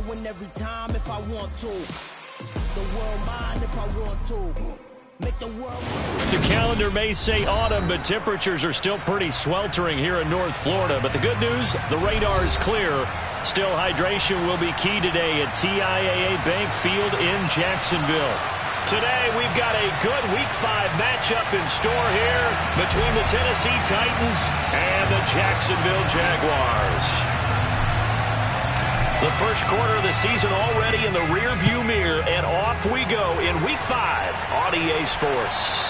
win every time if I want to. The world mine if I want to. Make the world. The calendar may say autumn, but temperatures are still pretty sweltering here in North Florida. But the good news, the radar is clear. Still, hydration will be key today at TIAA Bank Field in Jacksonville. Today, we've got a good Week 5 matchup in store here between the Tennessee Titans and the Jacksonville Jaguars. The first quarter of the season already in the rearview mirror, and off we go in Week 5 on EA Sports.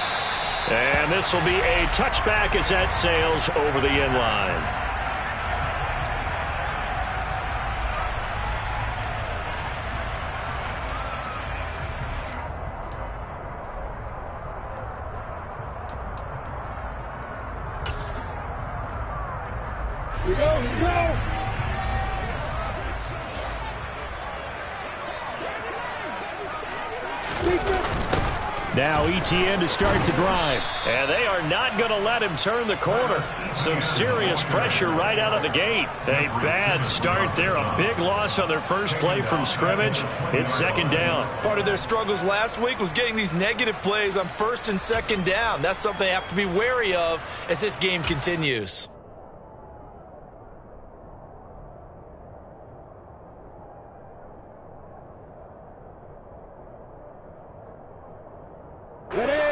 And this will be a touchback as that sails over the end line. Here we go, let's go! Now ETN to start the drive. And they are not going to let him turn the corner. Some serious pressure right out of the gate. A bad start there. A big loss on their first play from scrimmage. It's second down. Part of their struggles last week was getting these negative plays on first and second down. That's something they have to be wary of as this game continues.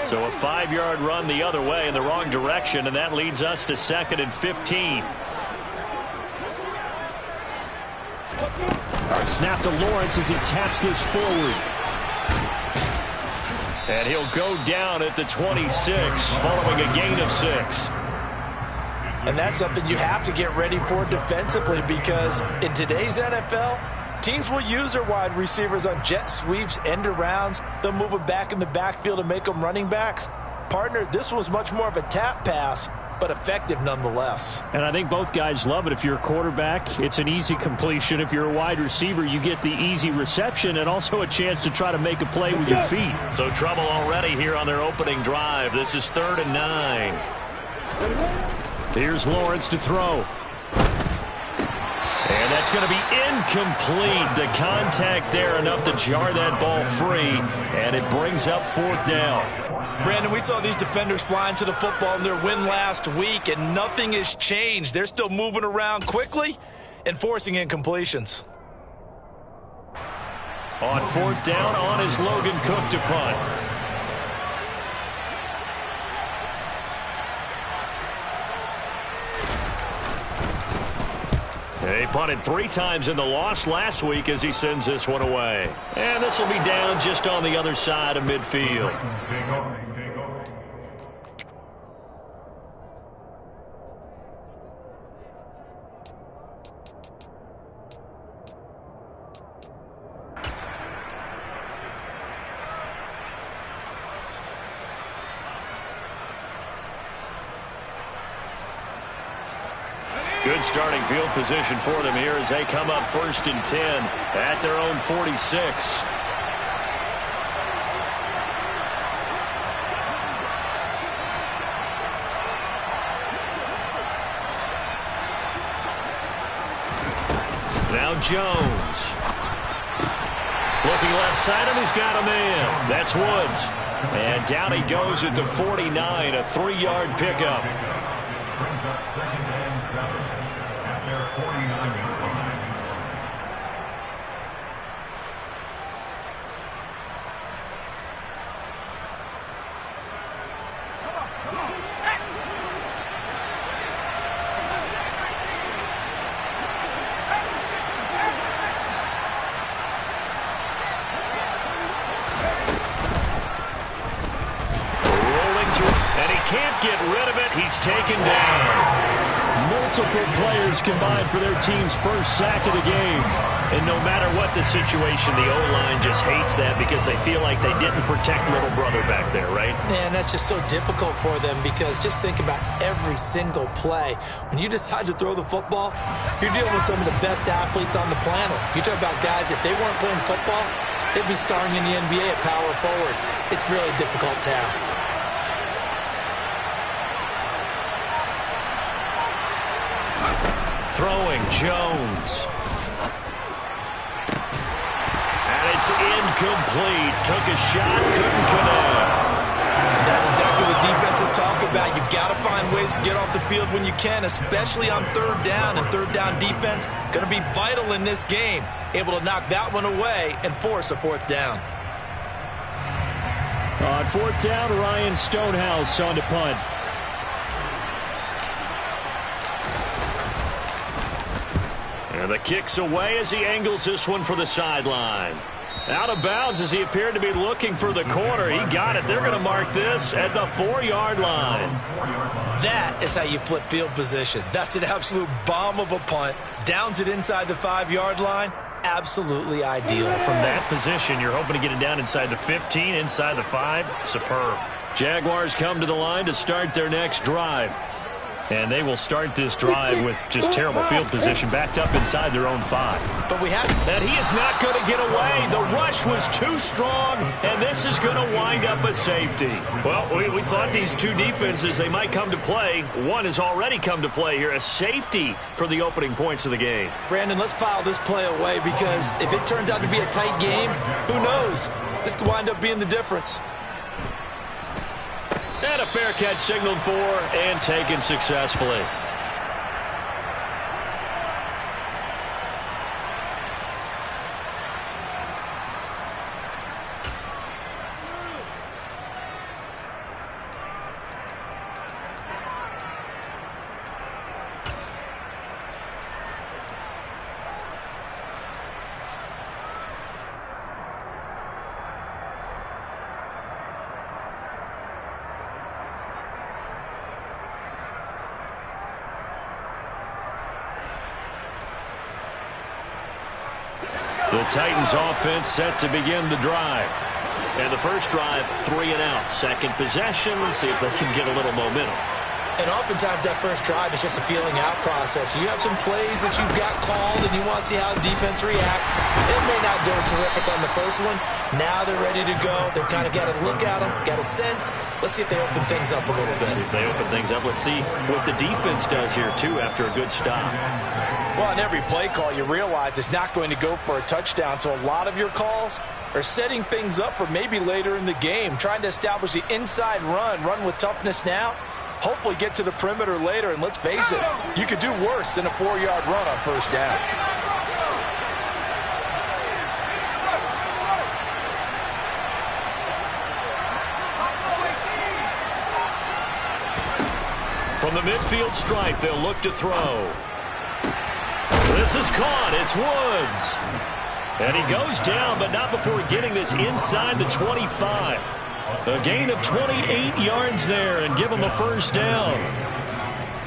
So a 5-yard run the other way in the wrong direction, and that leads us to 2nd and 15. A snap to Lawrence as he taps this forward. And he'll go down at the 26 following a gain of 6. And that's something you have to get ready for defensively, because in today's NFL, teams will use their wide receivers on jet sweeps, end arounds. They'll move them back in the backfield and make them running backs. Partner, this was much more of a tap pass, but effective nonetheless. And I think both guys love it. If you're a quarterback, it's an easy completion. If you're a wide receiver, you get the easy reception and also a chance to try to make a play with your feet. So trouble already here on their opening drive. This is 3rd and 9. Here's Lawrence to throw. And that's going to be incomplete. The contact there enough to jar that ball free, and it brings up 4th down. Brandon, we saw these defenders flying to the football in their win last week, and nothing has changed. They're still moving around quickly and forcing incompletions. On 4th down, on is Logan Cook to punt. They punted 3 times in the loss last week as he sends this one away. And this will be down just on the other side of midfield. Good starting field position for them here as they come up 1st and 10 at their own 46. Now Jones. Looking left side him, he's got a man. That's Woods. And down he goes at the 49, a 3-yard pickup. At their 49-yard line. Rolling to, and he can't get rid of it. He's taken down. Multiple players combined for their team's first sack of the game. And no matter what the situation, the O-line just hates that because they feel like they didn't protect little brother back there, right? Man, that's just so difficult for them, because just think about every single play. When you decide to throw the football, you're dealing with some of the best athletes on the planet. You talk about guys, if they weren't playing football, they'd be starring in the NBA at power forward. It's really a difficult task. Throwing Jones. incomplete. Took a shot, couldn't connect. That's exactly what defenses talk about. You've got to find ways to get off the field when you can, especially on third down. And third down defense going to be vital in this game. Able to knock that one away and force a fourth down. On fourth down, Ryan Stonehouse on to punt. And the kick's away as he angles this one for the sideline. Out of bounds as he appeared to be looking for the corner. He got it. They're going to mark this at the 4-yard line. That is how you flip field position. That's an absolute bomb of a punt. Downs it inside the 5-yard line. Absolutely ideal. From that position, you're hoping to get it down inside the 15, inside the 5. Superb. Jaguars come to the line to start their next drive. And they will start this drive with just terrible field position, backed up inside their own 5. But we have... And he is not going to get away. The rush was too strong, and this is going to wind up a safety. Well, we thought these two defenses, they might come to play. One has already come to play here, a safety for the opening points of the game. Brandon, let's file this play away because if it turns out to be a tight game, who knows? This could wind up being the difference. And a fair catch signaled for and taken successfully. The Titans offense set to begin the drive. And the first drive, 3 and out. Second possession, let's see if they can get a little momentum. And oftentimes that first drive is just a feeling out process. You have some plays that you've got called and you want to see how defense reacts. It may not go terrific on the first one. Now they're ready to go. They've kind of got to look at them, got a sense. Let's see if they open things up a little bit. See if they open things up. Let's see what the defense does here, too, after a good stop. Well, on every play call, you realize it's not going to go for a touchdown. So a lot of your calls are setting things up for maybe later in the game, trying to establish the inside run with toughness now. Hopefully get to the perimeter later, and let's face it, you could do worse than a 4-yard run on first down. From the midfield stripe, they'll look to throw. This is caught. It's Woods. And he goes down, but not before getting this inside the 25. A gain of 28 yards there and give him a first down.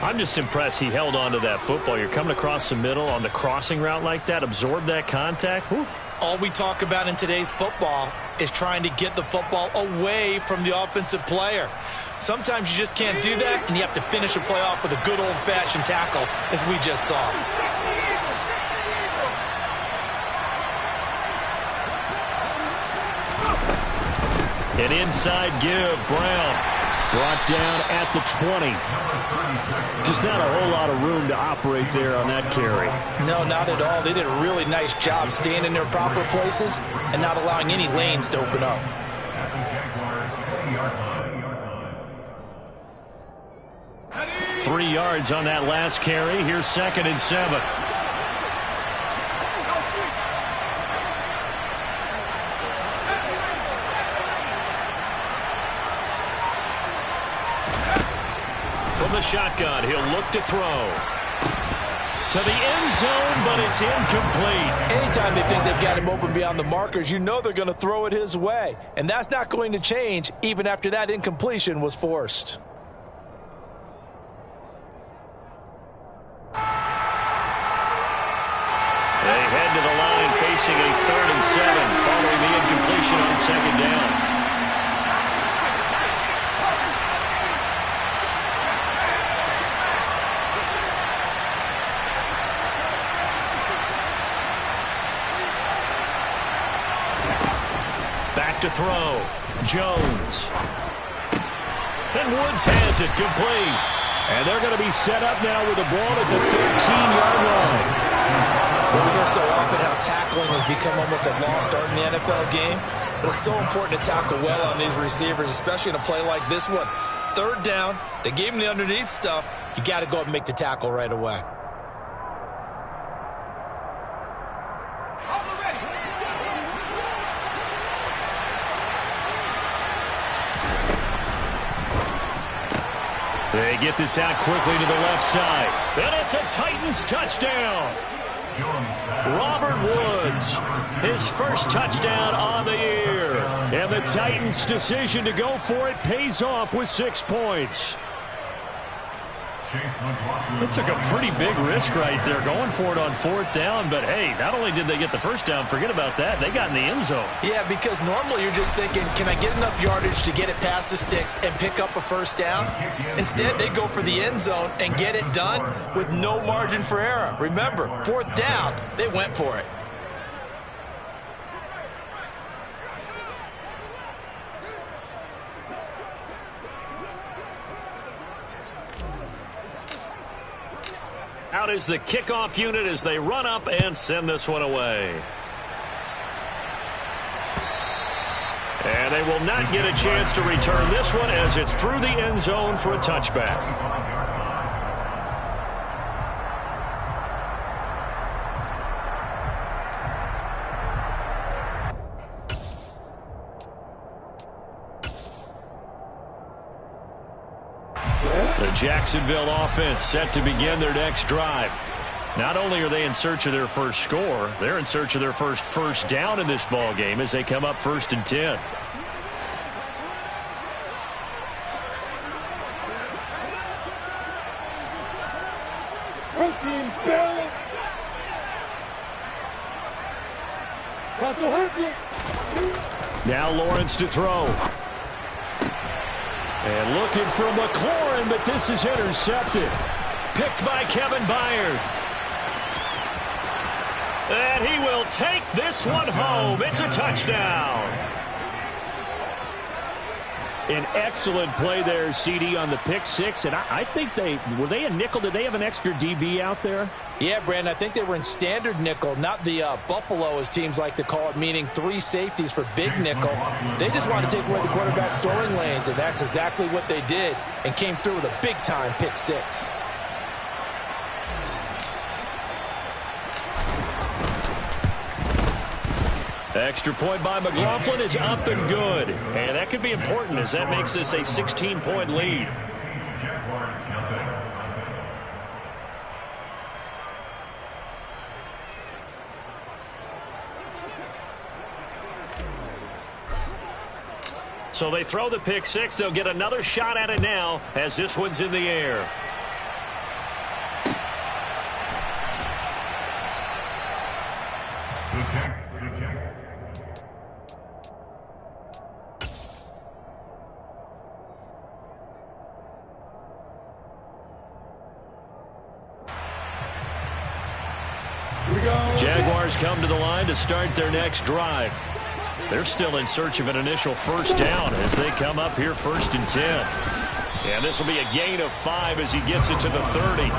I'm just impressed he held on to that football. You're coming across the middle on the crossing route like that, absorb that contact. Whew. All we talk about in today's football is trying to get the football away from the offensive player. Sometimes you just can't do that, and you have to finish a play off with a good old-fashioned tackle, as we just saw. An inside give, Brown. Brought down at the 20. Just not a whole lot of room to operate there on that carry. No, not at all. They did a really nice job staying in their proper places and not allowing any lanes to open up. 3 yards on that last carry. Here's 2nd and 7. From the shotgun, he'll look to throw. To the end zone, but it's incomplete. Anytime they think they've got him open beyond the markers, you know they're going to throw it his way. And that's not going to change even after that incompletion was forced. They head to the line facing a 3rd and 7 following the incompletion on 2nd down. Back to throw. Jones. And Woods has it complete. And they're going to be set up now with the ball at the 13-yard line. Well, we hear so often how tackling has become almost a lost art in the NFL game, but it's so important to tackle well on these receivers, especially in a play like this one. Third down, they gave him the underneath stuff. You got to go up and make the tackle right away. They get this out quickly to the left side. And it's a Titans touchdown. Robert Woods, his first touchdown on the year. And the Titans' decision to go for it pays off with 6 points. It took a pretty big risk right there going for it on 4th down. But, hey, not only did they get the first down, forget about that, they got in the end zone. Yeah, because normally you're just thinking, can I get enough yardage to get it past the sticks and pick up a first down? Instead, they go for the end zone and get it done with no margin for error. Remember, 4th down, they went for it. Out is the kickoff unit as they run up and send this one away. And they will not get a chance to return this one as it's through the end zone for a touchback. The Jacksonville offense set to begin their next drive. Not only are they in search of their first score, they're in search of their first down in this ball game as they come up 1st and 10. Now Lawrence to throw. And looking for McLaurin, but this is intercepted. Picked by Kevin Byard. And he will take this one home. It's a touchdown. An excellent play there, CD, on the pick six. And I think were they a nickel? Did they have an extra DB out there? Yeah, Brandon, I think they were in standard nickel, not the Buffalo, as teams like to call it, meaning 3 safeties for big nickel. They just wanted to take away the quarterback's throwing lanes, and that's exactly what they did, and came through with a big-time pick six. Extra point by McLaughlin is up and good. And that could be important as that makes this a 16-point lead. So they throw the pick six. They'll get another shot at it now as this one's in the air. Jaguars come to the line to start their next drive. They're still in search of an initial first down as they come up here 1st and 10. And this will be a gain of 5 as he gets it to the 30.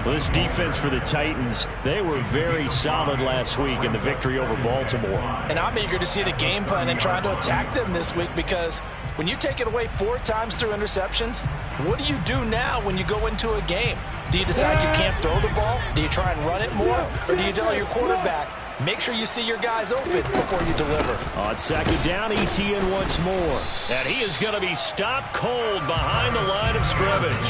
Well, this defense for the Titans, they were very solid last week in the victory over Baltimore. And I'm eager to see the game plan and trying to attack them this week, because when you take it away 4 times through interceptions, what do you do now when you go into a game? Do you decide you can't throw the ball? Do you try and run it more? Or do you tell your quarterback, make sure you see your guys open before you deliver? On 2nd down, ETN once more. And he is going to be stopped cold behind the line of scrimmage.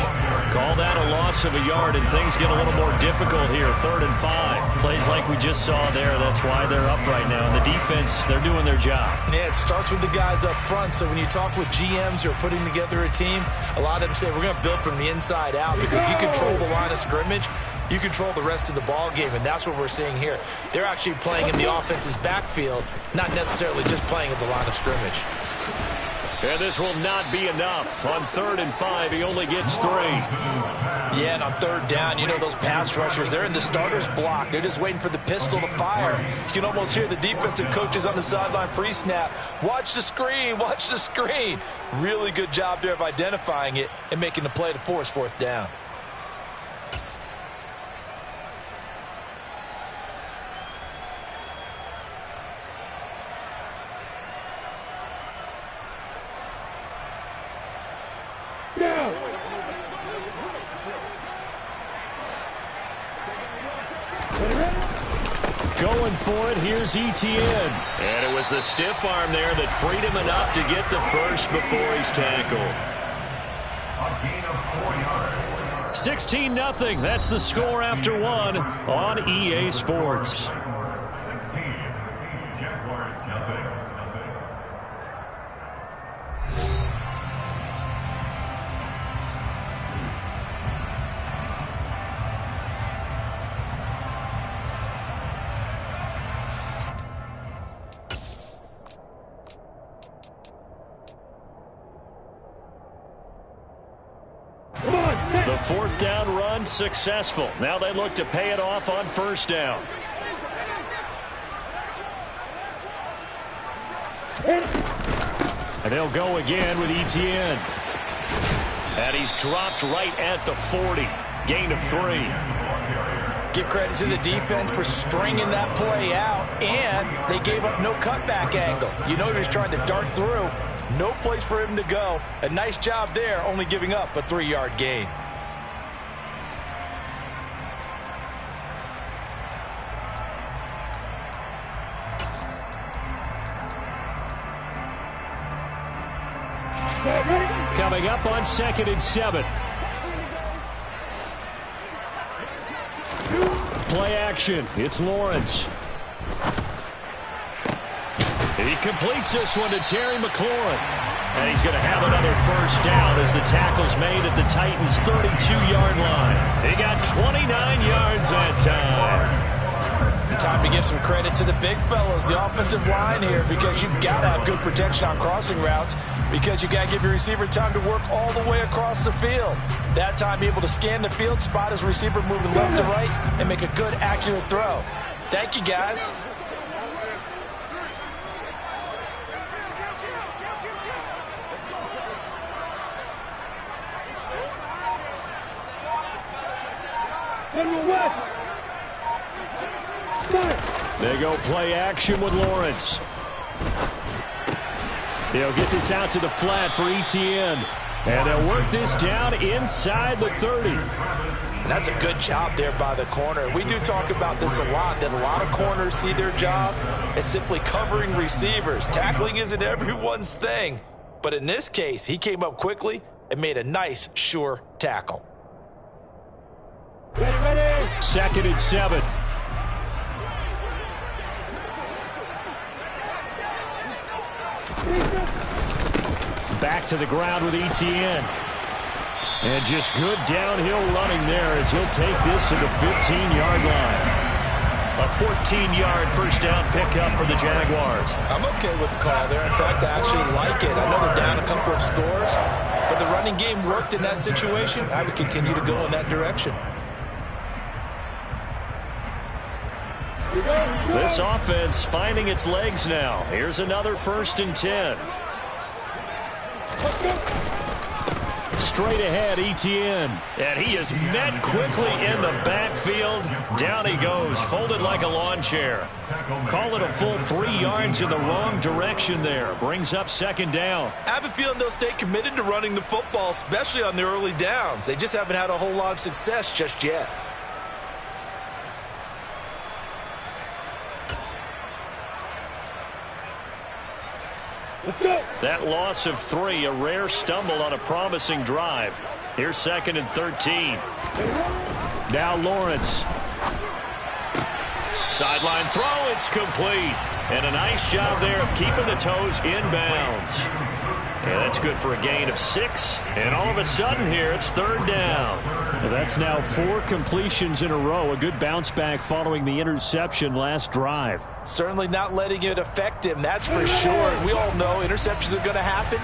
Call that a loss of a yard, and things get a little more difficult here. 3rd and 5. Plays like we just saw there. That's why they're up right now. And the defense, they're doing their job. Yeah, it starts with the guys up front. So when you talk with GMs who are putting together a team, a lot of them say we're going to build from the inside out, because you control the line of scrimmage, you control the rest of the ball game, and that's what we're seeing here. They're actually playing in the offense's backfield, not necessarily just playing at the line of scrimmage. And this will not be enough. On 3rd and 5, he only gets 3. Yeah, and on 3rd down, you know those pass rushers, they're in the starter's block. They're just waiting for the pistol to fire. You can almost hear the defensive coaches on the sideline pre-snap. Watch the screen, watch the screen. Really good job there of identifying it and making the play to force 4th down. Going for it, here's Etienne. And it was the stiff arm there that freed him enough to get the first before he's tackled. A gain of 4 yards. 16-0. That's the score after one on EA Sports. 16. Jaguars nothing. The fourth down run successful. Now they look to pay it off on first down. And they'll go again with Etienne. And he's dropped right at the 40. Gain of 3. Give credit to the defense for stringing that play out, and they gave up no cutback angle. You know he was trying to dart through. No place for him to go. A nice job there, only giving up a 3-yard gain. Coming up on 2nd and 7. Play action. It's Lawrence. He completes this one to Terry McLaurin. And he's going to have another first down as the tackle's made at the Titans' 32-yard line. He got 29 yards that time. Time to give some credit to the big fellas, the offensive line here, because you've got to have good protection on crossing routes, because you've got to give your receiver time to work all the way across the field. That time, be able to scan the field, spot his receiver moving left to right, and make a good, accurate throw. Thank you, guys. They go play action with Lawrence. They'll get this out to the flat for Etienne. And they'll work this down inside the 30. And that's a good job there by the corner. We do talk about this a lot, that a lot of corners see their job as simply covering receivers. Tackling isn't everyone's thing. But in this case, he came up quickly and made a nice, sure tackle. 2nd and 7. Back to the ground with Etienne. And just good downhill running there as he'll take this to the 15-yard line. A 14-yard first down pickup for the Jaguars. I'm okay with the call there. In fact, I actually like it. I know they're down a couple of scores, but the running game worked in that situation. I would continue to go in that direction. This offense finding its legs now. Here's another 1st and 10. Straight ahead, Etienne. And he is met quickly in the backfield. Down he goes, folded like a lawn chair. Call it a full 3 yards in the wrong direction there. Brings up 2nd down. I have a feeling they'll stay committed to running the football, especially on the early downs. They just haven't had a whole lot of success just yet. That loss of 3, a rare stumble on a promising drive. Here's 2nd and 13. Now Lawrence. Sideline throw, it's complete. And a nice job there of keeping the toes inbounds. And that's good for a gain of 6. And all of a sudden here, it's 3rd down. Well, that's now 4 completions in a row. A good bounce back following the interception last drive. Certainly not letting it affect him, that's for sure. We all know interceptions are going to happen.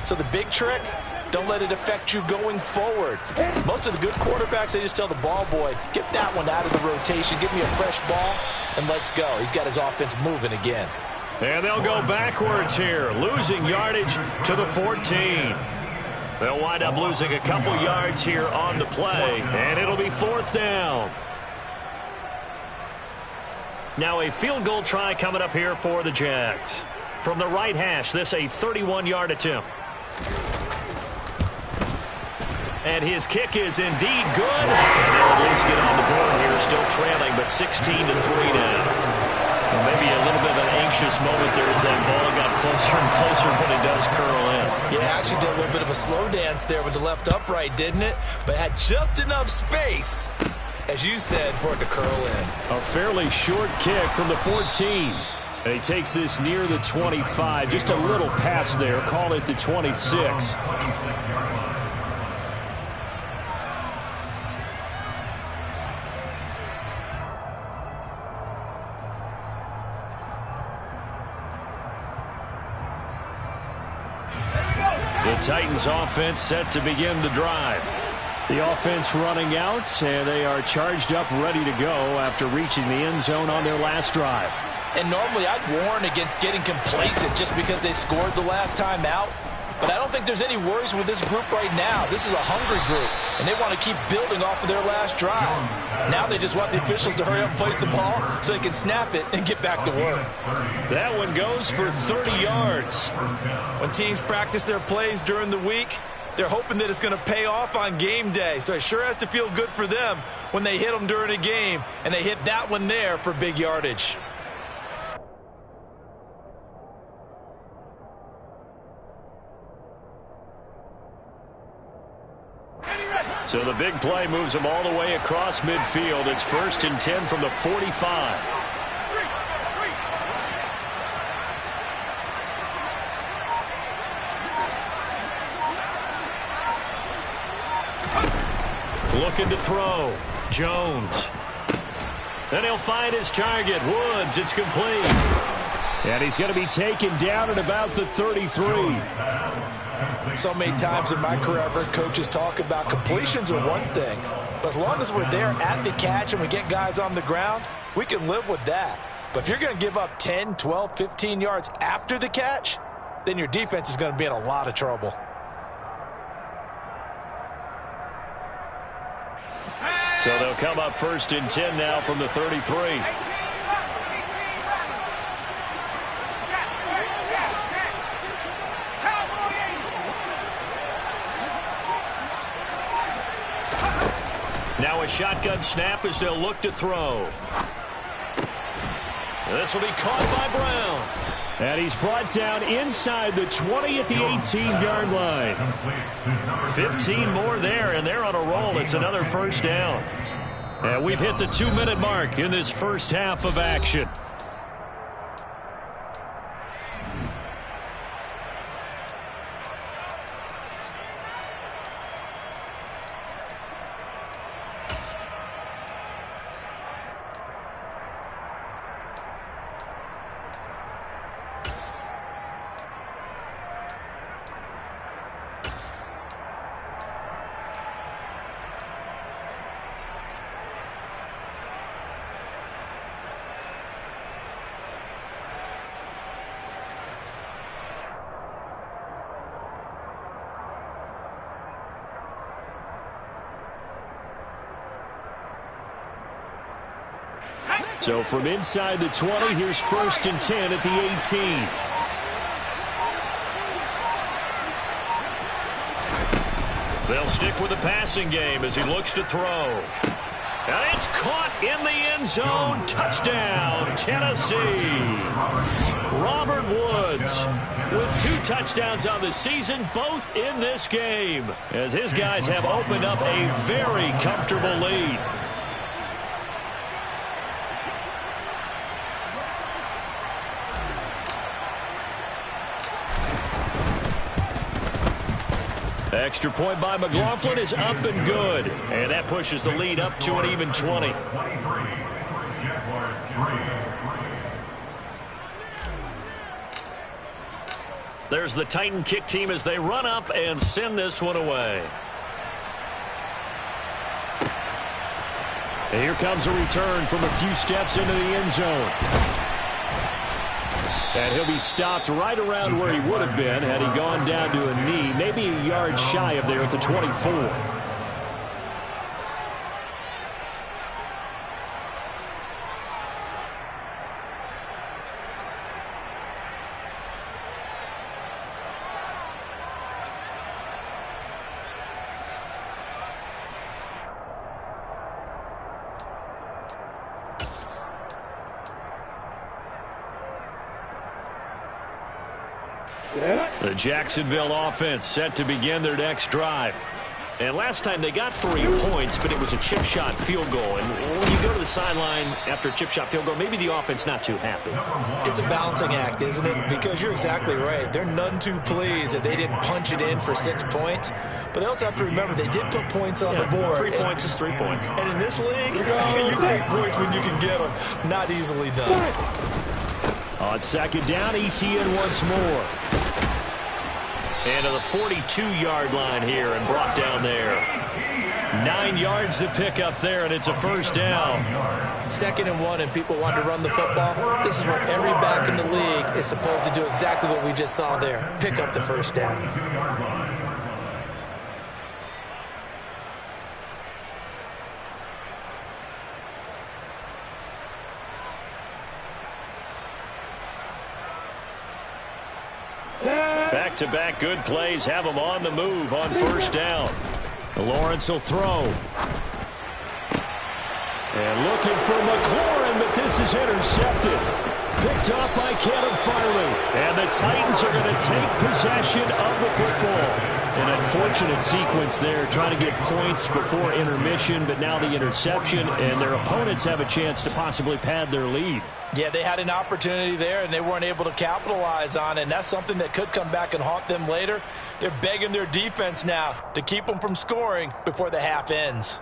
So the big trick, don't let it affect you going forward. Most of the good quarterbacks, they just tell the ball boy, get that one out of the rotation, give me a fresh ball, and let's go. He's got his offense moving again. And they'll go backwards here, losing yardage to the 14. They'll wind up losing a couple yards here on the play, and it'll be 4th down. Now a field goal try coming up here for the Jags. From the right hash, this a 31-yard attempt. And his kick is indeed good. And they'll at least get on the board here, still trailing, but 16-3 now. Well, maybe a little bit of an anxious moment there as that ball got closer and closer when it does curl in. Yeah, actually did a little bit of a slow dance there with the left upright, didn't it? But had just enough space, as you said, for it to curl in. A fairly short kick from the 14. And he takes this near the 25. Just a little pass there. Call it the 26. The Titans offense set to begin the drive. The offense running out, and they are charged up, ready to go after reaching the end zone on their last drive. And normally I'd warn against getting complacent just because they scored the last time out. But I don't think there's any worries with this group right now. This is a hungry group, and they want to keep building off of their last drive. Now they just want the officials to hurry up and place the ball so they can snap it and get back to work. That one goes for 30 yards. When teams practice their plays during the week, they're hoping that it's going to pay off on game day. So it sure has to feel good for them when they hit them during a game, and they hit that one there for big yardage. So the big play moves them all the way across midfield. It's 1st and 10 from the 45. Looking to throw. Jones. Then he'll find his target. Woods. It's complete. And he's going to be taken down at about the 33. So many times in my career, I've heard coaches talk about completions are one thing, but as long as we're there at the catch and we get guys on the ground, we can live with that. But if you're going to give up 10, 12, 15 yards after the catch, then your defense is going to be in a lot of trouble. So they'll come up 1st and 10 now from the 33. Now a shotgun snap as they'll look to throw. This will be caught by Brown. And he's brought down inside the 20 at the 18-yard line. 15 more there, and they're on a roll. It's another 1st down. And we've hit the 2-minute mark in this first half of action. So from inside the 20, here's 1st and 10 at the 18. They'll stick with the passing game as he looks to throw. And it's caught in the end zone. Touchdown, Tennessee. Robert Woods with 2 touchdowns on the season, both in this game, as his guys have opened up a very comfortable lead. Extra point by McLaughlin is up and good. And that pushes the lead up to an even 20. There's the Titan kick team as they run up and send this one away. And here comes a return from a few steps into the end zone. And he'll be stopped right around where he would have been had he gone down to a knee, maybe a yard shy of there at the 24. The Jacksonville offense set to begin their next drive. And last time they got 3 points, but it was a chip shot field goal. And when you go to the sideline after a chip shot field goal, maybe the offense not too happy. It's a balancing act, isn't it? Because you're exactly right. They're none too pleased that they didn't punch it in for 6 points. But they also have to remember they did put points on the board. 3 points is 3 points. And in this league, you take points when you can get them. Not easily done. On second down, ETN once more. And to the 42-yard line here and brought down there. 9 yards to pick up there, and it's a first down. 2nd and 1, and people want to run the football. This is where every back in the league is supposed to do exactly what we just saw there. Pick up the first down. Back-to-back good plays have them on the move on first down. Lawrence will throw. And looking for McLaurin, but this is intercepted. Picked off by Caleb Farley. And the Titans are going to take possession of the football. An unfortunate sequence there, trying to get points before intermission, but now the interception, and their opponents have a chance to possibly pad their lead. Yeah, they had an opportunity there, and they weren't able to capitalize on it, and that's something that could come back and haunt them later. They're begging their defense now to keep them from scoring before the half ends.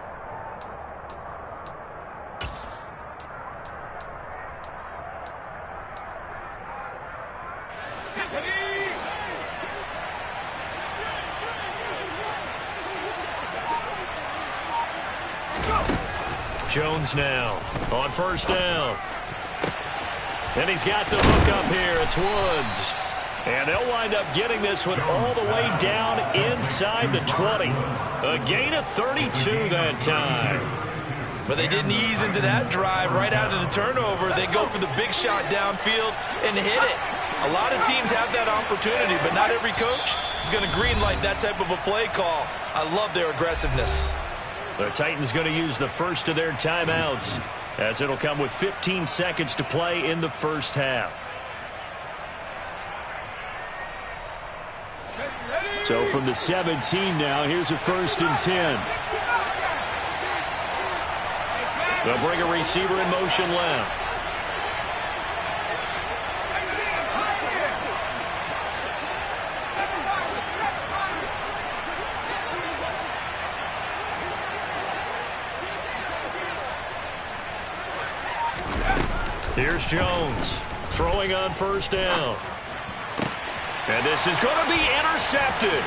Jones now on first down. And he's got the hook up here. It's Woods. And they'll wind up getting this one all the way down inside the 20. A gain of 32 that time. But they didn't ease into that drive right out of the turnover. They go for the big shot downfield and hit it. A lot of teams have that opportunity, but not every coach is going to greenlight that type of a play call. I love their aggressiveness. The Titans going to use the first of their timeouts, as it'll come with 15 seconds to play in the first half. So from the 17 now, here's a 1st and 10. They'll bring a receiver in motion left. Here's Jones throwing on first down. And this is going to be intercepted.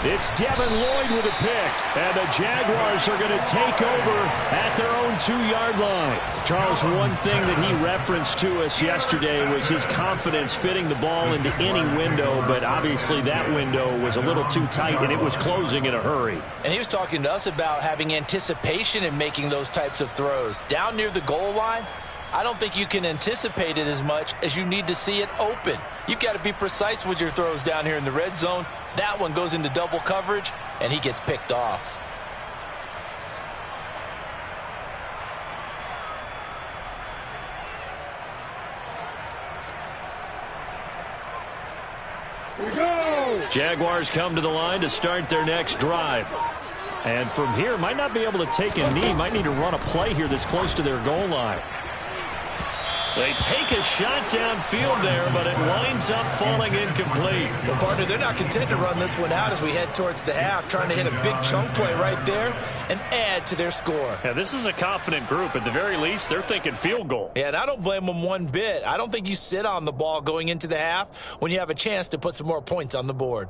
It's Devin Lloyd with a pick. And the Jaguars are going to take over at their own 2-yard line. Charles, one thing that he referenced to us yesterday was his confidence fitting the ball into any window, but obviously that window was a little too tight, and it was closing in a hurry. And he was talking to us about having anticipation in making those types of throws. Down near the goal line, I don't think you can anticipate it as much as you need to see it open. You've got to be precise with your throws down here in the red zone. That one goes into double coverage, and he gets picked off. Here we go. Jaguars come to the line to start their next drive. And from here, might not be able to take a knee. Might need to run a play here that's close to their goal line. They take a shot downfield there, but it winds up falling incomplete. Well, partner, they're not content to run this one out as we head towards the half, trying to hit a big chunk play right there and add to their score. Yeah, this is a confident group. At the very least, they're thinking field goal. Yeah, and I don't blame them one bit. I don't think you sit on the ball going into the half when you have a chance to put some more points on the board.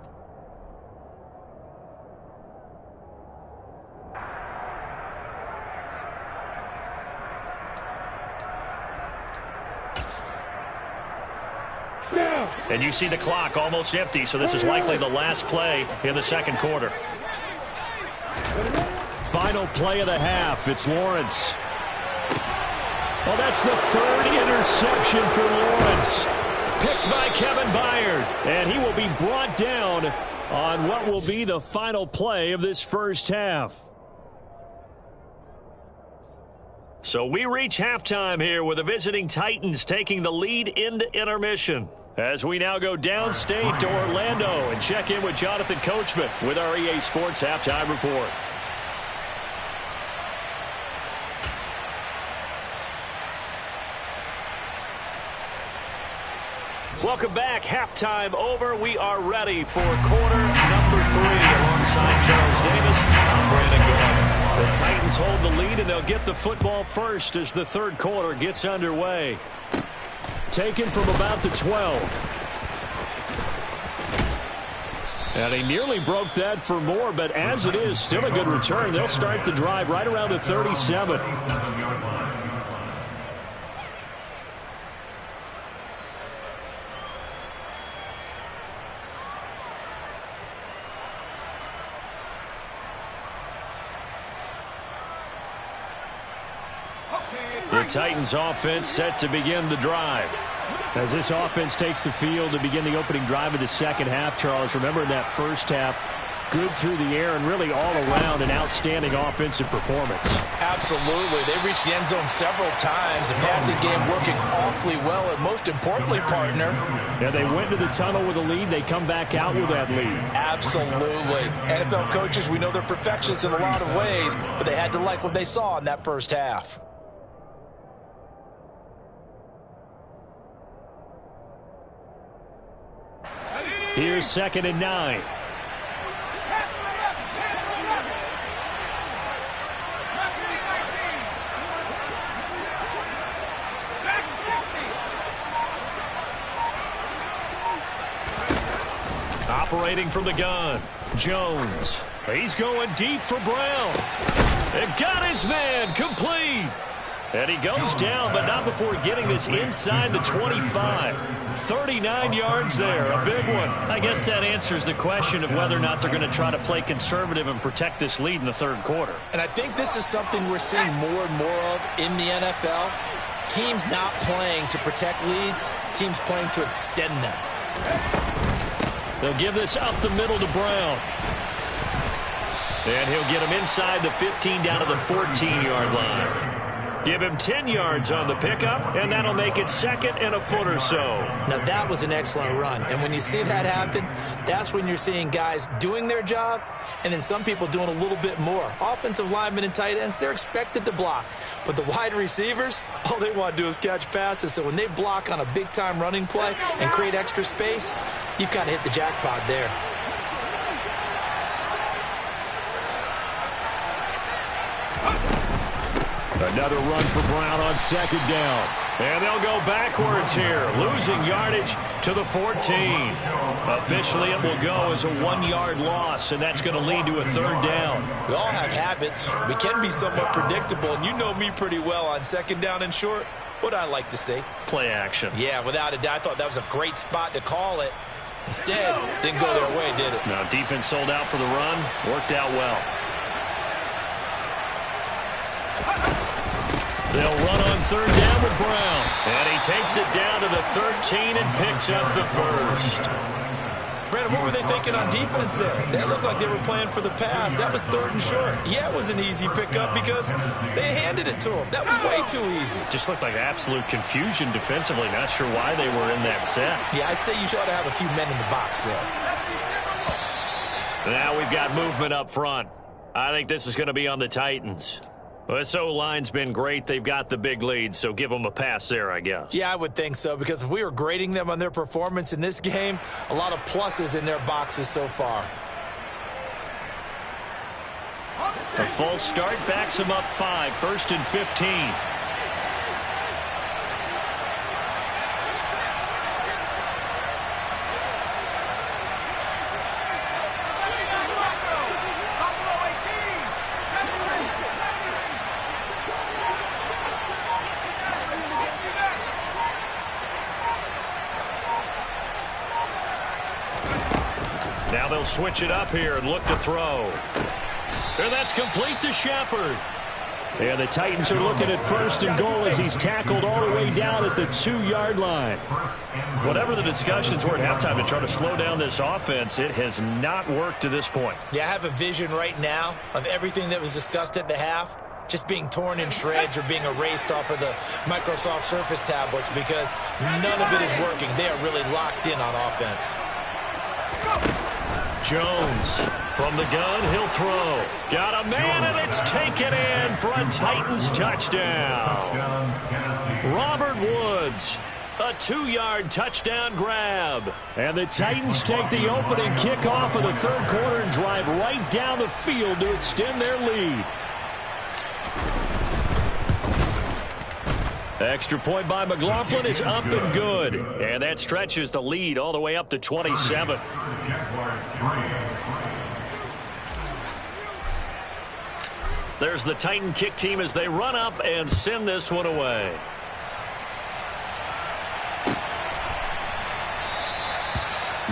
And you see the clock almost empty, so this is likely the last play in the second quarter. Final play of the half. It's Lawrence. Oh, that's the 3rd interception for Lawrence. Picked by Kevin Byard. And he will be brought down on what will be the final play of this first half. So we reach halftime here with the visiting Titans taking the lead into intermission. As we now go downstate to Orlando and check in with Jonathan Coachman with our EA Sports Halftime Report. Welcome back. Halftime over. We are ready for quarter number 3 alongside Charles Davis. I'm Brandon Gordon. The Titans hold the lead, and they'll get the football first as the third quarter gets underway. Taken from about the 12. And he nearly broke that for more, but as it is, still a good return. They'll start the drive right around the 37. The Titans offense set to begin the drive. As this offense takes the field to begin the opening drive of the second half, Charles, remember in that first half, good through the air and really all around an outstanding offensive performance. Absolutely. They reached the end zone several times. The passing game working awfully well, and most importantly, partner. Yeah, they went to the tunnel with a lead. They come back out with that lead. Absolutely. NFL coaches, we know they're perfectionists in a lot of ways, but they had to like what they saw in that first half. Here's 2nd and 9. Operating from the gun, Jones. He's going deep for Brown. And got his man complete. And he goes down, but not before getting this inside the 25. 39 yards there, a big one. I guess that answers the question of whether or not they're going to try to play conservative and protect this lead in the third quarter. And I think this is something we're seeing more and more of in the NFL. Teams not playing to protect leads, teams playing to extend them. They'll give this up the middle to Brown. And he'll get him inside the 15 down to the 14-yard line. Give him 10 yards on the pickup, and that'll make it 2nd and a foot or so. Now, that was an excellent run. And when you see that happen, that's when you're seeing guys doing their job and then some people doing a little bit more. Offensive linemen and tight ends, they're expected to block. But the wide receivers, all they want to do is catch passes. So when they block on a big-time running play and create extra space, you've kind of hit the jackpot there. Another run for Brown on 2nd down. And they'll go backwards here, losing yardage to the 14. Officially, it will go as a 1-yard loss, and that's going to lead to a 3rd down. We all have habits. We can be somewhat predictable, and you know me pretty well on 2nd down and short. What I like to say? Play action. Yeah, without a doubt. I thought that was a great spot to call it. Instead, didn't go their way, did it? Now, defense sold out for the run. Worked out well. They'll run on 3rd down with Brown. And he takes it down to the 13 and picks up the first. Brandon, what were they thinking on defense there? They looked like they were playing for the pass. That was 3rd and short. Yeah, it was an easy pickup because they handed it to him. That was way too easy. Just looked like absolute confusion defensively. Not sure why they were in that set. Yeah, I'd say you should have a few men in the box there. Now we've got movement up front. I think this is going to be on the Titans. Well, this O-line's been great. They've got the big lead, so give them a pass there, I guess. Yeah, I would think so, because if we were grading them on their performance in this game, a lot of pluses in their boxes so far. A false start backs them up 5, 1st and 15. Now they'll switch it up here and look to throw. And that's complete to Shepard. And the Titans are looking at 1st and goal as he's tackled all the way down at the 2-yard line. Whatever the discussions were at halftime to try to slow down this offense, it has not worked to this point. Yeah, I have a vision right now of everything that was discussed at the half just being torn in shreds or being erased off of the Microsoft Surface tablets because none of it is working. They are really locked in on offense. Jones from the gun, he'll throw. Got a man, and it's taken in for a Titans touchdown. Robert Woods, a 2-yard touchdown grab. And the Titans take the opening kickoff of the third quarter and drive right down the field to extend their lead. Extra point by McLaughlin is up and good. And that stretches the lead all the way up to 27. There's the Titan kick team as they run up and send this one away.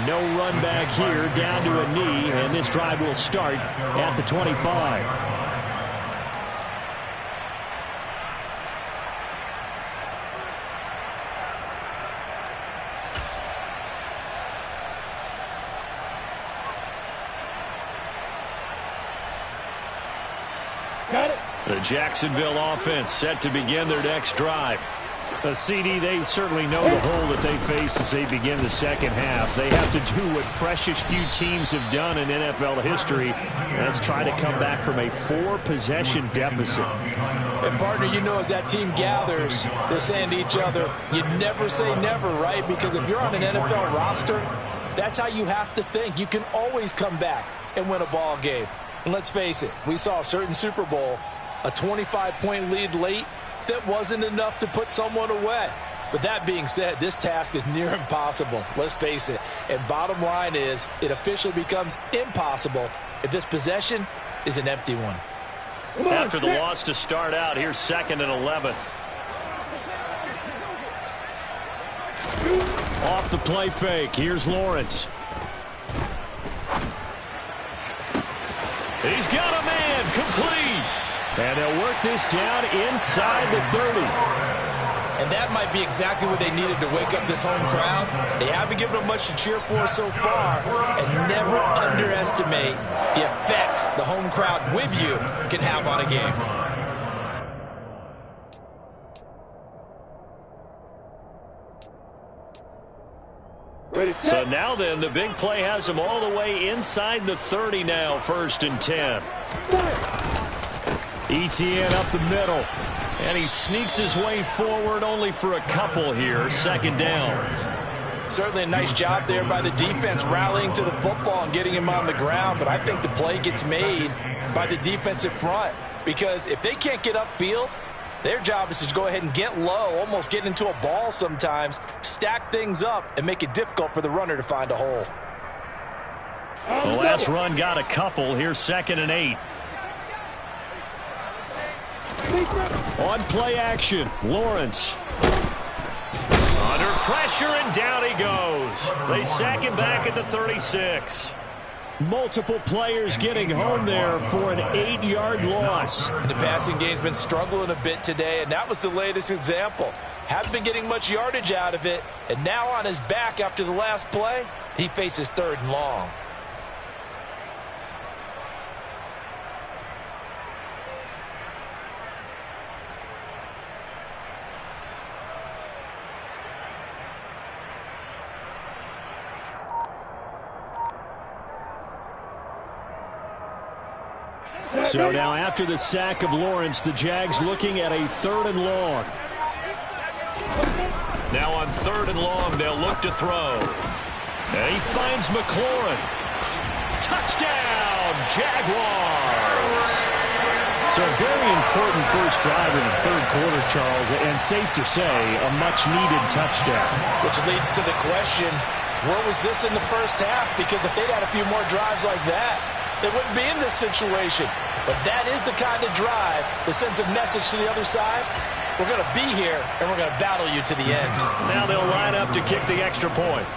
No run back here, down to a knee, and this drive will start at the 25. The Jacksonville offense set to begin their next drive. CD, they certainly know the hole that they face as they begin the second half. They have to do what precious few teams have done in NFL history. That's try to come back from a 4-possession deficit. And, partner, you know, as that team gathers, they're saying to each other, you never say never, right? Because if you're on an NFL roster, that's how you have to think. You can always come back and win a ball game. And let's face it, we saw a certain Super Bowl, a 25-point lead late, that wasn't enough to put someone away. But that being said, this task is near impossible. Let's face it. And bottom line is, it officially becomes impossible if this possession is an empty one. After the loss to start out, here's 2nd and 11. Off the play fake, here's Lawrence. He's got a man, complete. And they'll work this down inside the 30. And that might be exactly what they needed to wake up this home crowd. They haven't given them much to cheer for so far. And never underestimate the effect the home crowd with you can have on a game. So now then, the big play has them all the way inside the 30 now, 1st and 10. ETN up the middle, and he sneaks his way forward only for a couple here, 2nd down. Certainly a nice job there by the defense rallying to the football and getting him on the ground, but I think the play gets made by the defensive front because if they can't get upfield, their job is to go ahead and get low, almost get into a ball sometimes, stack things up, and make it difficult for the runner to find a hole. The last run got a couple. Here's 2nd and 8. On play action, Lawrence. Under pressure, and down he goes. They sack him back at the 36. Multiple players getting home there for an 8-yard loss. And the passing game's been struggling a bit today, and that was the latest example. Haven't been getting much yardage out of it, and now on his back after the last play, he faces 3rd and long. So now after the sack of Lawrence, the Jags looking at a 3rd and long. Now on 3rd and long, they'll look to throw. And he finds McLaurin. Touchdown, Jaguars! So a very important first drive in the 3rd quarter, Charles, and safe to say, a much-needed touchdown. Which leads to the question, where was this in the first half? Because if they'd had a few more drives like that, they wouldn't be in this situation. But that is the kind of drive that sends a message to the other side. We're going to be here, and we're going to battle you to the end. Now they'll line up to kick the extra point.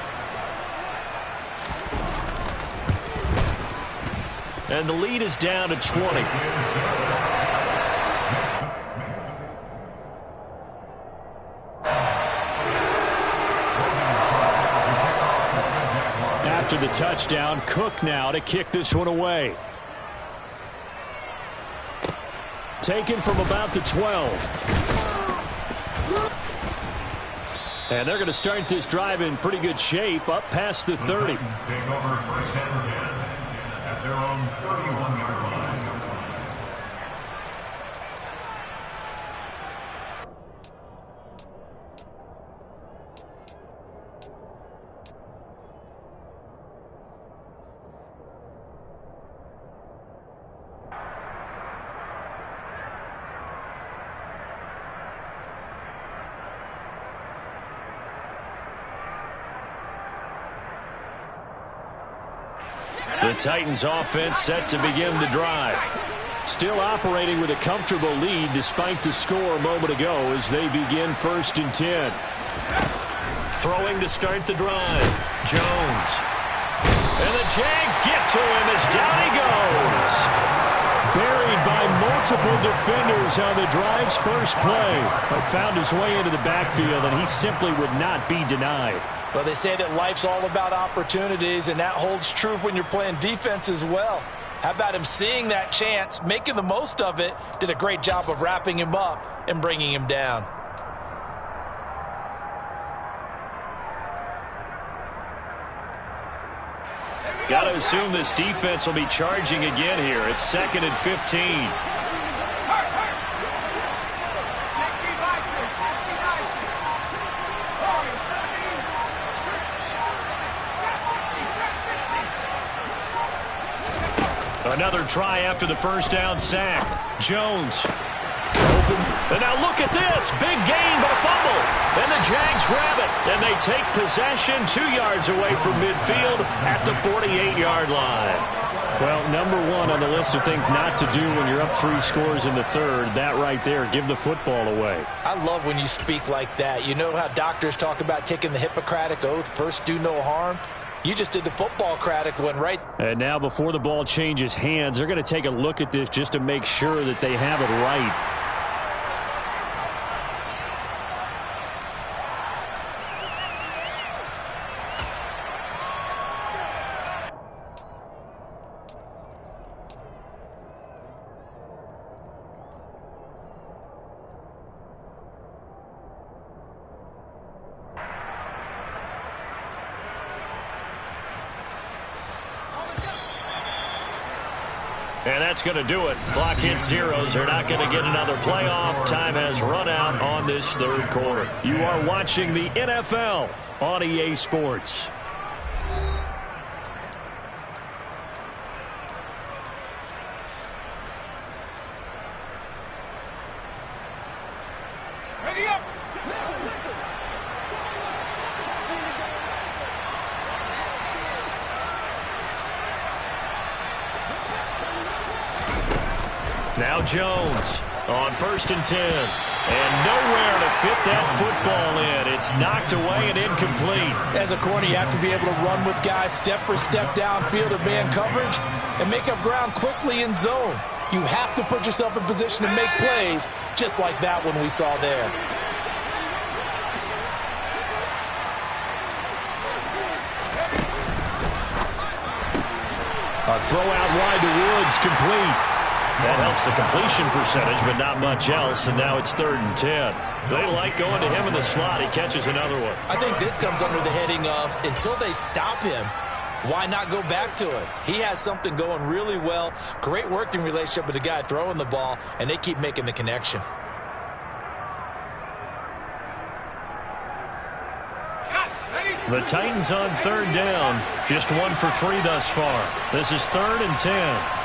And the lead is down to 20. After the touchdown, Cook now to kick this one away. Taken from about the 12. And they're going to start this drive in pretty good shape, up past the 30. Take over first and 10 at their own 31-yard line. The Titans offense set to begin the drive. Still operating with a comfortable lead despite the score a moment ago as they begin 1st and 10. Throwing to start the drive. Jones. And the Jags get to him as down he goes. Buried by multiple defenders on the drive's first play. But found his way into the backfield, and he simply would not be denied. Well, they say that life's all about opportunities, and that holds true when you're playing defense as well. How about him seeing that chance, making the most of it, did a great job of wrapping him up and bringing him down. Got to assume this defense will be charging again here. It's 2nd and 15. Another try after the first down sack. Jones. Open. And now look at this. Big gain, but a fumble. And the Jags grab it. And they take possession 2 yards away from midfield at the 48-yard line. Well, number one on the list of things not to do when you're up 3 scores in the third. That right there, give the football away. I love when you speak like that. You know how doctors talk about taking the Hippocratic Oath, first do no harm? You just did the football-cratic one, right? And now before the ball changes hands, they're going to take a look at this just to make sure that they have it right. And that's going to do it. Clock hits zeros. They're not going to get another playoff. Time has run out on this third quarter. You are watching the NFL on EA Sports. Ready up! Now Jones on 1st and 10. And nowhere to fit that football in. It's knocked away and incomplete. As a corner, you have to be able to run with guys step for step downfield of man coverage and make up ground quickly in zone. You have to put yourself in position to make plays, just like that one we saw there. A throw out wide to Woods, complete. That helps the completion percentage, but not much else, and now it's 3rd and 10. They like going to him in the slot. He catches another one. I think this comes under the heading of until they stop him, why not go back to it? He has something going really well, great working relationship with the guy throwing the ball, and they keep making the connection. The Titans on 3rd down, just 1 for 3 thus far. This is 3rd and 10.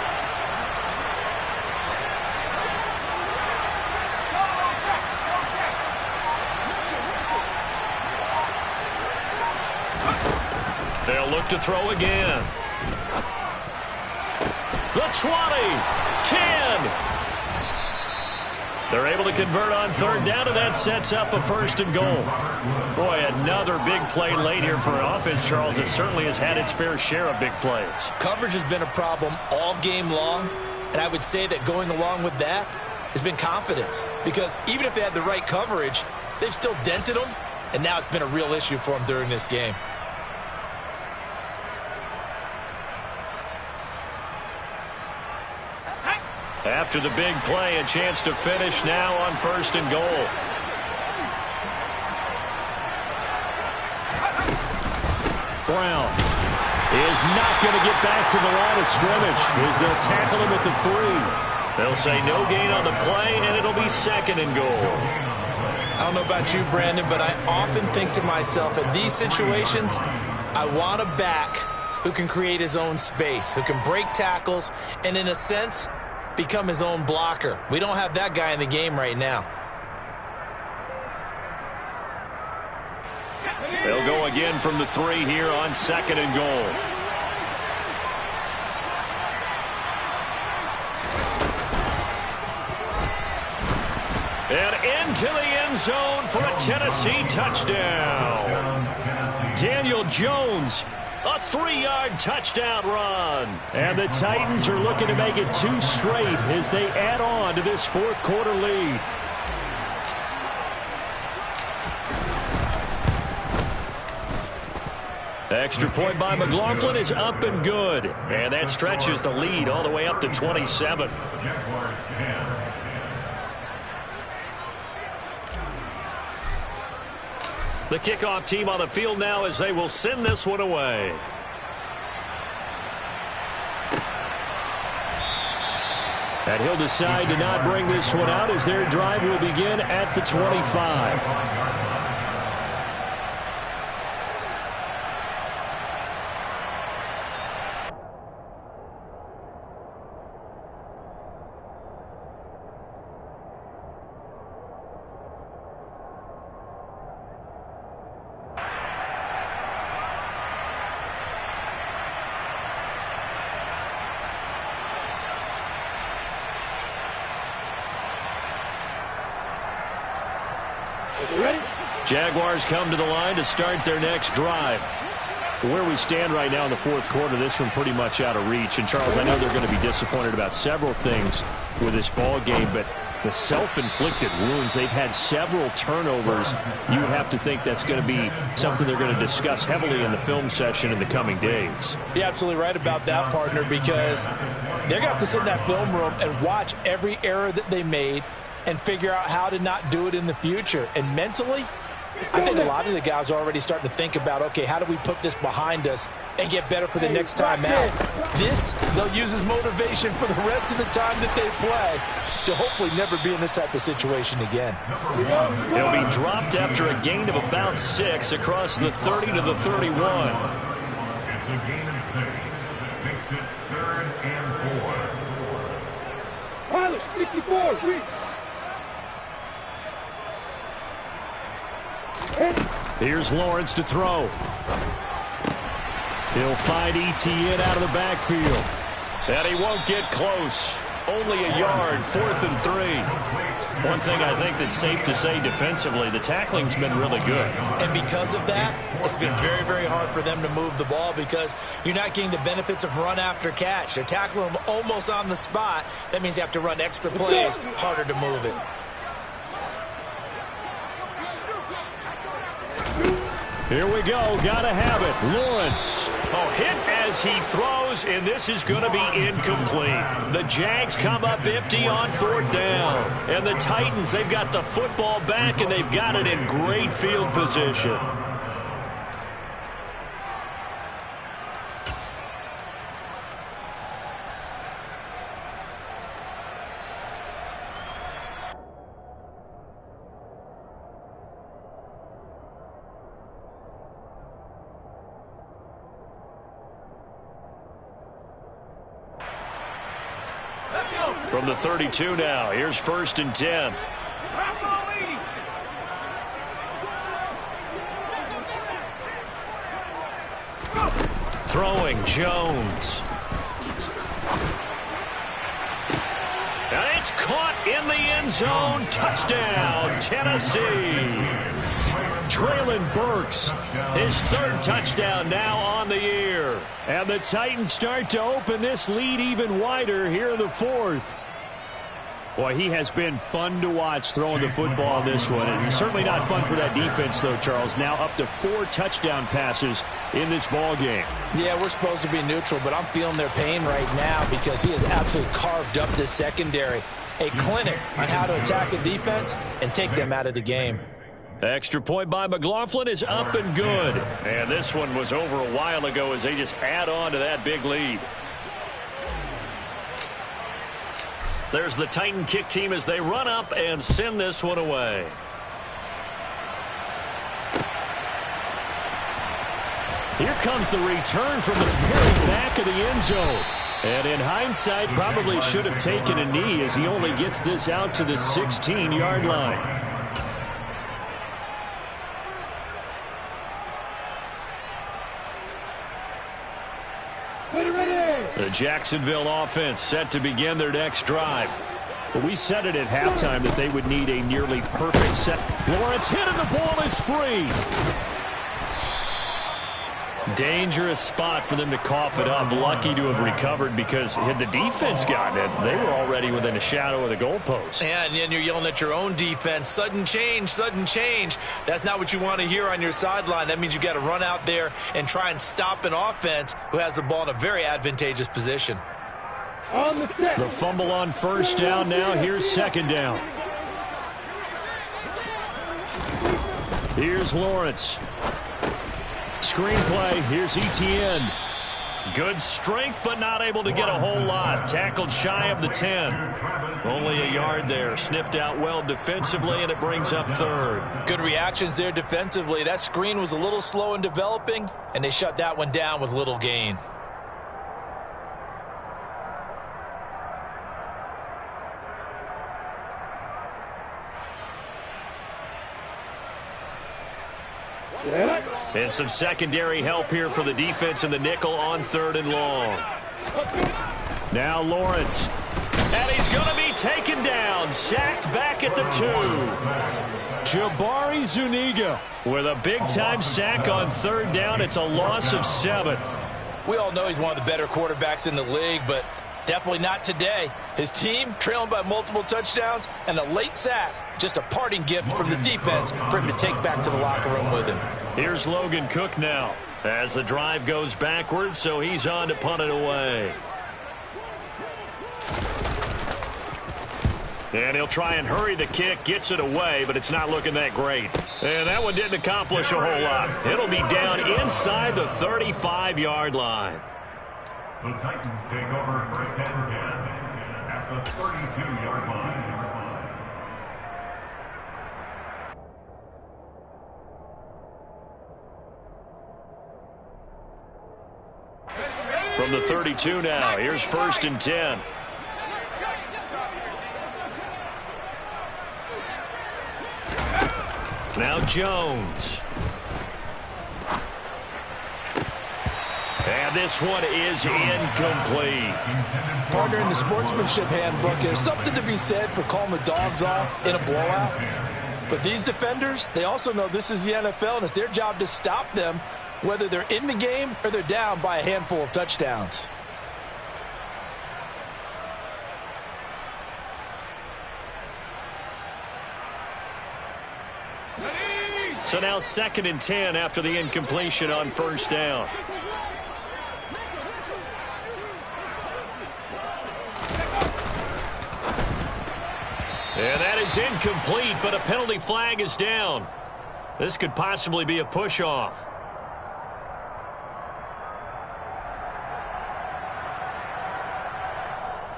They'll look to throw again. The 20, 10. They're able to convert on 3rd down, and that sets up a 1st and goal. Boy, another big play late here for an offense, Charles. It certainly has had its fair share of big plays. Coverage has been a problem all game long, and I would say that going along with that has been confidence. Because even if they had the right coverage, they've still dented them, and now it's been a real issue for them during this game. After the big play, a chance to finish now on 1st and goal. Brown is not going to get back to the line of scrimmage as they'll tackle him at the 3. They'll say no gain on the play, and it'll be 2nd and goal. I don't know about you, Brandon, but I often think to myself, in these situations, I want a back who can create his own space, who can break tackles, and in a sense, become his own blocker. We don't have that guy in the game right now. They'll go again from the 3 here on 2nd and goal. And into the end zone for a Tennessee touchdown. Daniel Jones, a 3-yard touchdown run. And the Titans are looking to make it 2 straight as they add on to this 4th quarter lead. Extra point by McLaughlin is up and good. And that stretches the lead all the way up to 27. The kickoff team on the field now as they will send this one away. And he'll decide to not bring this one out as their drive will begin at the 25. Jaguars come to the line to start their next drive. Where we stand right now in the 4th quarter, this one pretty much out of reach. And, Charles, I know they're going to be disappointed about several things with this ball game, but the self-inflicted wounds, they've had several turnovers. You have to think that's going to be something they're going to discuss heavily in the film session in the coming days. You're absolutely right about that, partner, because they're going to have to sit in that film room and watch every error that they made and figure out how to not do it in the future. And mentally, I think a lot of the guys are already starting to think about, okay, how do we put this behind us and get better for the next time out? This, they'll use as motivation for the rest of the time that they play to hopefully never be in this type of situation again. He'll be dropped after a gain of about 6 across the 30 to the 31. It's a gain of 6. Makes it 3rd and 4. Pilot, 64, sweet. Here's Lawrence to throw. He'll find Etienne out of the backfield. And he won't get close. Only a yard, 4th and 3. One thing I think that's safe to say defensively, the tackling's been really good. And because of that, it's been very, very hard for them to move the ball because you're not getting the benefits of run after catch. They're tackling them almost on the spot. That means you have to run extra plays, harder to move it. Here we go. Gotta have it. Lawrence. Oh, hit as he throws, and this is going to be incomplete. The Jags come up empty on 4th down. And the Titans, they've got the football back, and they've got it in great field position. From the 32 now, here's 1st and 10. Throwing Jones. And it's caught in the end zone. Touchdown, Tennessee. Traylon Burks, his 3rd touchdown now on the year. And the Titans start to open this lead even wider here in the 4th. Boy, he has been fun to watch throwing the football in this one. It's certainly not fun for that defense, though, Charles. Now up to 4 touchdown passes in this ball game. Yeah, we're supposed to be neutral, but I'm feeling their pain right now because he has absolutely carved up this secondary. A clinic on how to attack a defense and take them out of the game. Extra point by McLaughlin is up and good. And this one was over a while ago as they just add on to that big lead. There's the Titan kick team as they run up and send this one away. Here comes the return from the very back of the end zone. And in hindsight, probably should have taken a knee as he only gets this out to the 16-yard line. The Jacksonville offense set to begin their next drive. But we said it at halftime that they would need a nearly perfect set. Lawrence hit and the ball is free. Dangerous spot for them to cough it up. Lucky to have recovered because had the defense gotten it, they were already within a shadow of the goalpost. And then you're yelling at your own defense. Sudden change, sudden change. That's not what you want to hear on your sideline. That means you got to run out there and try and stop an offense who has the ball in a very advantageous position. The fumble on first down now. Here's second down. Here's Lawrence. Screenplay, here's Etienne. Good strength, but not able to get a whole lot. Tackled shy of the 10. Only a yard there. Sniffed out well defensively, and it brings up third. Good reactions there defensively. That screen was a little slow in developing, and they shut that one down with little gain. And some secondary help here for the defense in the nickel on third and long. Now Lawrence. And he's going to be taken down. Sacked back at the 2. Jabari Zuniga with a big-time sack on third down. It's a loss of 7. We all know he's one of the better quarterbacks in the league, but definitely not today. His team trailing by multiple touchdowns and a late sack. Just a parting gift from the defense for him to take back to the locker room with him. Here's Logan Cook now as the drive goes backwards, so he's on to punt it away. And he'll try and hurry the kick, gets it away, but it's not looking that great. And that one didn't accomplish a whole lot. It'll be down inside the 35-yard line. The Titans take over first and 10 at the 32-yard line. From the 32 now, here's first and 10. Now Jones. And this one is incomplete. Partner, in the sportsmanship handbook, there's something to be said for calling the dogs off in a blowout. But these defenders, they also know this is the NFL, and it's their job to stop them, whether they're in the game or they're down by a handful of touchdowns. So now second and 10 after the incompletion on first down. And that is incomplete, but a penalty flag is down. This could possibly be a push-off.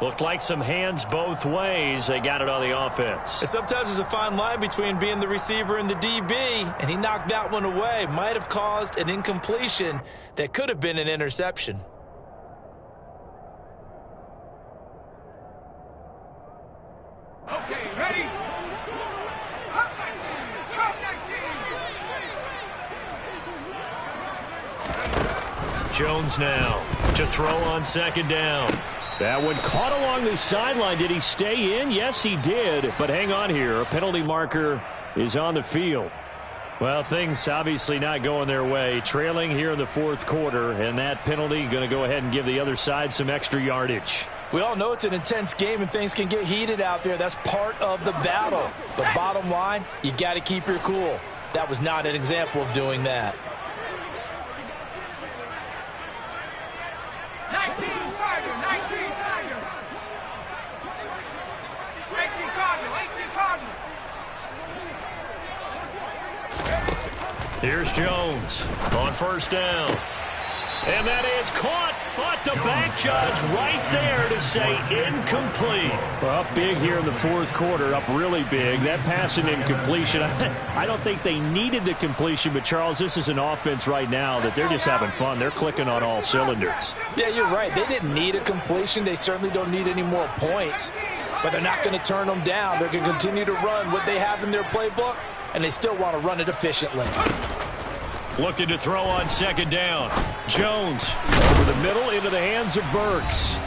Looked like some hands both ways. They got it on the offense. And sometimes there's a fine line between being the receiver and the DB, and he knocked that one away. Might have caused an incompletion that could have been an interception. Okay, ready? Jones now to throw on second down. That one caught along the sideline. Did he stay in? Yes, he did. But hang on here. A penalty marker is on the field. Well, things obviously not going their way. Trailing here in the fourth quarter, and that penalty going to go ahead and give the other side some extra yardage. We all know it's an intense game and things can get heated out there. That's part of the battle. But bottom line, you got to keep your cool. That was not an example of doing that. 19 Tiger, 19 Tiger. 18 Cardinal, 18 Cardinal. Here's Jones on first down. And that is caught, but the back judge right there to say incomplete. Well, up big here in the fourth quarter, up really big. That pass and incompletion, I don't think they needed the completion, but Charles, this is an offense right now that they're just having fun. They're clicking on all cylinders. Yeah, you're right. They didn't need a completion. They certainly don't need any more points, but they're not going to turn them down. They're going to continue to run what they have in their playbook, and they still want to run it efficiently. Looking to throw on second down. Jones over the middle into the hands of Burks.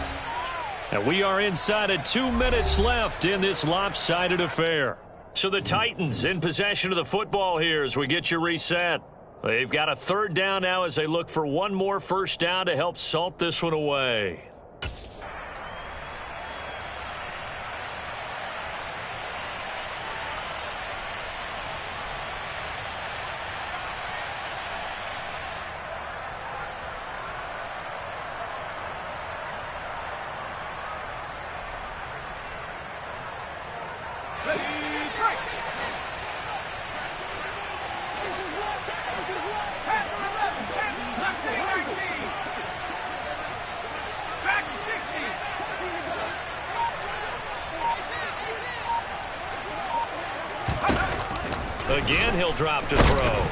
And we are inside of 2 minutes left in this lopsided affair. So the Titans in possession of the football here as we get you reset. They've got a third down now as they look for one more first down to help salt this one away. Again, he'll drop to throw.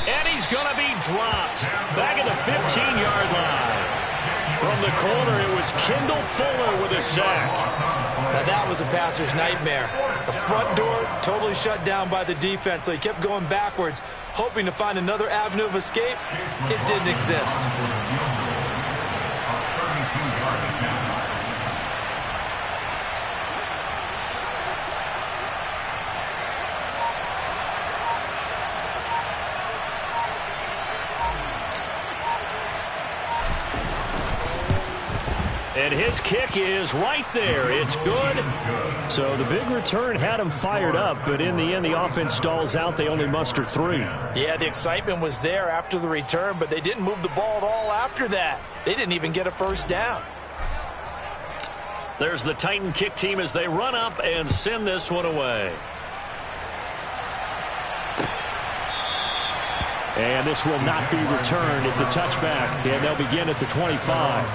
And he's going to be dropped. Back at the 15-yard line. From the corner, it was Kendall Fuller with a sack. Now that was a passer's nightmare. The front door totally shut down by the defense, so he kept going backwards, hoping to find another avenue of escape. It didn't exist. And his kick is right there. It's good. So the big return had him fired up, but in the end, the offense stalls out. They only muster 3. Yeah, the excitement was there after the return, but they didn't move the ball at all after that. They didn't even get a first down. There's the Titan kick team as they run up and send this one away. And this will not be returned. It's a touchback, and they'll begin at the 25.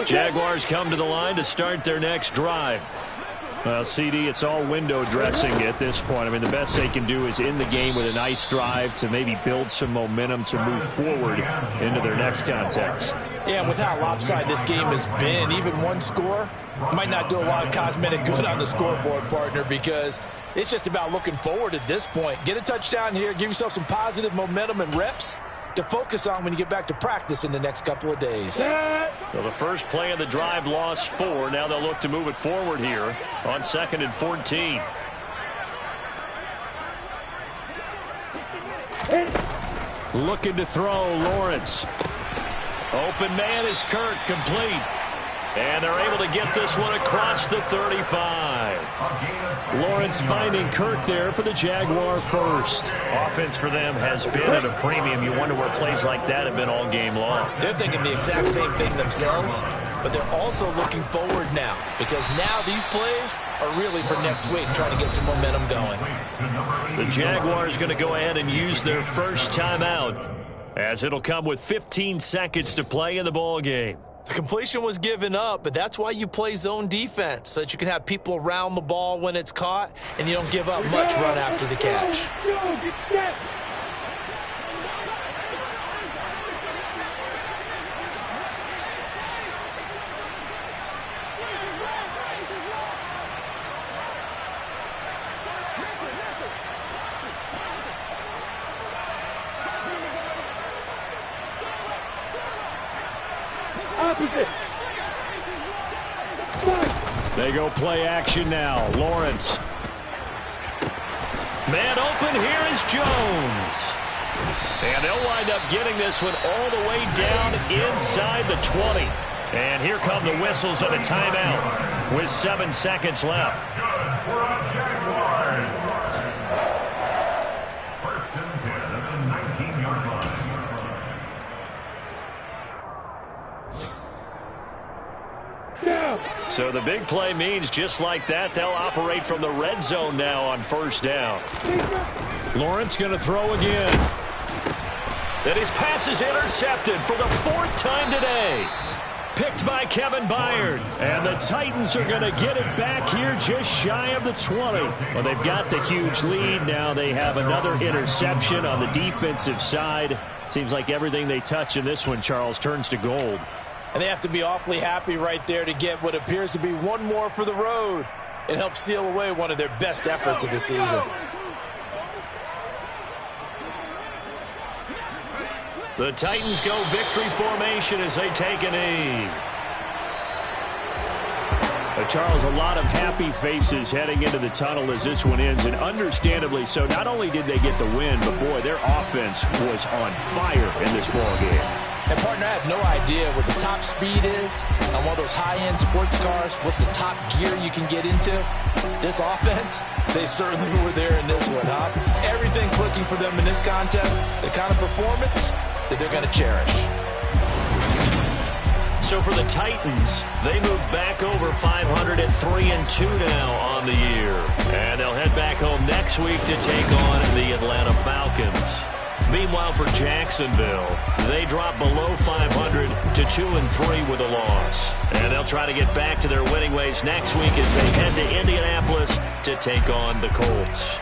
Jaguars come to the line to start their next drive. Well, CD, it's all window dressing at this point. I mean, the best they can do is in the game with a nice drive to maybe build some momentum to move forward into their next contest. Yeah, and with how lopsided this game has been, even one score might not do a lot of cosmetic good on the scoreboard, partner, because it's just about looking forward at this point. Get a touchdown here, give yourself some positive momentum and reps to focus on when you get back to practice in the next couple of days. Well, the first play of the drive lost 4. Now they'll look to move it forward here on 2nd and 14. Looking to throw, Lawrence. Open man is Kirk, complete. And they're able to get this one across the 35. Lawrence finding Kirk there for the Jaguar first. Offense for them has been at a premium. You wonder where plays like that have been all game long. They're thinking the exact same thing themselves, but they're also looking forward now because now these plays are really for next week, trying to get some momentum going. The Jaguars going to go ahead and use their first timeout as it'll come with 15 seconds to play in the ball game. The completion was given up, but that's why you play zone defense, so that you can have people around the ball when it's caught, and you don't give up much run after the catch. Opposite. They go play action now. Lawrence. Man open, here is Jones. And they'll wind up getting this one all the way down inside the 20. And here come the whistles and a timeout with 7 seconds left. Good for a Jaguars. First and 10 at the 19-yard line. So the big play means just like that, they'll operate from the red zone now on first down. Lawrence going to throw again. And his pass is intercepted for the 4th time today. Picked by Kevin Byard. And the Titans are going to get it back here just shy of the 20. Well, they've got the huge lead. Now they have another interception on the defensive side. Seems like everything they touch in this one, Charles, turns to gold. And they have to be awfully happy right there to get what appears to be one more for the road. It helps seal away one of their best efforts of the season. The Titans go victory formation as they take a knee. Charles, a lot of happy faces heading into the tunnel as this one ends, and understandably so. Not only did they get the win, but boy, their offense was on fire in this ball game. And partner, I have no idea what the top speed is on one of those high-end sports cars. What's the top gear you can get into? This offense, they certainly were there in this one, huh? Everything clicking for them in this contest, the kind of performance that they're going to cherish. So for the Titans, they move back over 500 at 3-2 now on the year. And they'll head back home next week to take on the Atlanta Falcons. Meanwhile, for Jacksonville, they drop below 500 to 2-3 with a loss. And they'll try to get back to their winning ways next week as they head to Indianapolis to take on the Colts.